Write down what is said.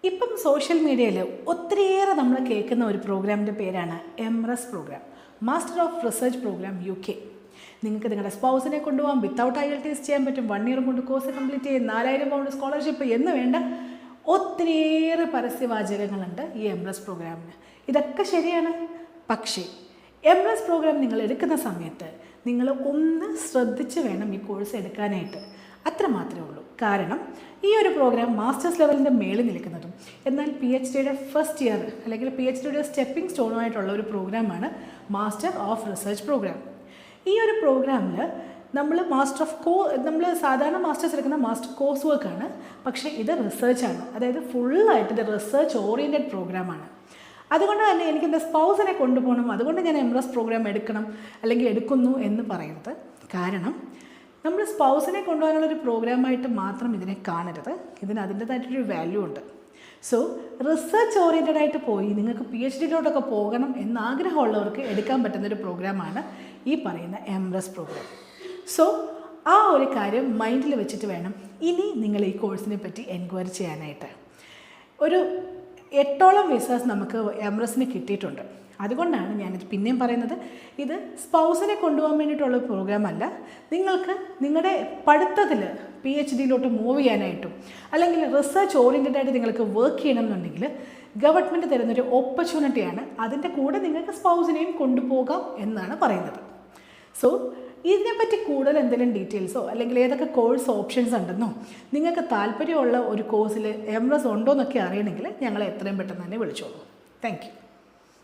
ഇപ്പം സോഷ്യൽ മീഡിയയിൽ ഒത്തിരിയേറെ നമ്മൾ കേൾക്കുന്ന ഒരു പ്രോഗ്രാമിൻ്റെ പേരാണ് MRS programme, master of research programme UK. നിങ്ങൾക്ക് നിങ്ങളുടെ സ്പൗസിനെ കൊണ്ടുപോകാം, വിത്തൗട്ട് IELTS ചെയ്യാൻ പറ്റും, 1 ഇയർ കൊണ്ട് കോഴ്സ് കംപ്ലീറ്റ് ചെയ്യും, 4000 പൗണ്ട് സ്കോളർഷിപ്പ് എന്ന് വേണ്ട ഒത്തിരിയേറെ പരസ്യവാചകങ്ങളുണ്ട് ഈ MRS പ്രോഗ്രാമിന്. ഇതൊക്കെ ശരിയാണ്. പക്ഷേ MRS പ്രോഗ്രാം നിങ്ങൾ എടുക്കുന്ന സമയത്ത് നിങ്ങൾ ഒന്ന് ശ്രദ്ധിച്ച് വേണം ഈ കോഴ്സ് എടുക്കാനായിട്ട്. അത്ര മാത്രമേ ഉള്ളൂ. കാരണം ഈ ഒരു പ്രോഗ്രാം മാസ്റ്റേഴ്സ് ലെവലിൻ്റെ മേളിൽ നിൽക്കുന്നതും എന്നാൽ PhDയുടെ ഫസ്റ്റ് ഇയർ അല്ലെങ്കിൽ PhDയുടെ സ്റ്റെപ്പിംഗ് സ്റ്റോണുമായിട്ടുള്ള ഒരു പ്രോഗ്രാമാണ് മാസ്റ്റർ ഓഫ് റിസർച്ച് പ്രോഗ്രാം. ഈ ഒരു പ്രോഗ്രാമിൽ നമ്മൾ നമ്മൾ സാധാരണ മാസ്റ്റേഴ്സ് എടുക്കുന്ന മാസ്റ്റർ കോഴ്സ് വർക്കാണ്. പക്ഷേ ഇത് റിസർച്ചാണ്. അതായത് ഫുള്ളായിട്ട് ഇത് റിസർച്ച് ഓറിയൻറ്റഡ് പ്രോഗ്രാമാണ്. അതുകൊണ്ട് തന്നെ എനിക്ക് എൻ്റെ സ്പൗസിനെ കൊണ്ടുപോകണം, അതുകൊണ്ട് ഞാൻ MRS പ്രോഗ്രാം എടുക്കണം അല്ലെങ്കിൽ എടുക്കുന്നു എന്ന് പറയരുത്. കാരണം നമ്മൾ സ്പൗസിനെ കൊണ്ടുപോകാനുള്ളൊരു പ്രോഗ്രാമായിട്ട് മാത്രം ഇതിനെ കാണരുത്. ഇതിന് അതിൻ്റേതായിട്ടൊരു വാല്യൂ ഉണ്ട്. സോ റിസർച്ച് ഓറിയൻറ്റഡ് ആയിട്ട് പോയി നിങ്ങൾക്ക് PhDയിലോട്ടൊക്കെ പോകണം എന്നാഗ്രഹമുള്ളവർക്ക് എടുക്കാൻ പറ്റുന്നൊരു പ്രോഗ്രാമാണ് ഈ പറയുന്ന MRS പ്രോഗ്രാം. സോ ആ ഒരു കാര്യം മൈൻഡിൽ വെച്ചിട്ട് വേണം ഇനി നിങ്ങൾ ഈ കോഴ്സിനെ പറ്റി എൻക്വയറി ചെയ്യാനായിട്ട്. ഒരു 8ഓളം വിസാസ് നമുക്ക് MRSന് കിട്ടിയിട്ടുണ്ട്. അതുകൊണ്ടാണ് ഞാനിത് പിന്നെയും പറയുന്നത്, ഇത് സ്പൗസിനെ കൊണ്ടുപോകാൻ വേണ്ടിയിട്ടുള്ള പ്രോഗ്രാം അല്ല. നിങ്ങൾക്ക് നിങ്ങളുടെ പഠിത്തത്തിൽ PhDയിലോട്ട് മൂവ് ചെയ്യാനായിട്ടും അല്ലെങ്കിൽ റിസർച്ച് ഓറിയൻറ്റഡ് ആയിട്ട് നിങ്ങൾക്ക് വർക്ക് ചെയ്യണം എന്നുണ്ടെങ്കിൽ ഗവൺമെൻറ് തരുന്നൊരു ഓപ്പർച്യൂണിറ്റിയാണ്. അതിൻ്റെ കൂടെ നിങ്ങൾക്ക് സ്പൗസിനെയും കൊണ്ടുപോകാം എന്നാണ് പറയുന്നത്. സോ ഇതിനെപ്പറ്റി കൂടുതൽ എന്തെങ്കിലും ഡീറ്റെയിൽസോ അല്ലെങ്കിൽ ഏതൊക്കെ കോഴ്സ് ഓപ്ഷൻസ് ഉണ്ടെന്നോ നിങ്ങൾക്ക് താല്പര്യമുള്ള ഒരു കോഴ്സിൽ MRS ഉണ്ടോ എന്നൊക്കെ അറിയണമെങ്കിൽ ഞങ്ങളെ എത്രയും പെട്ടെന്ന് തന്നെ വിളിച്ചോളൂ. Thank you.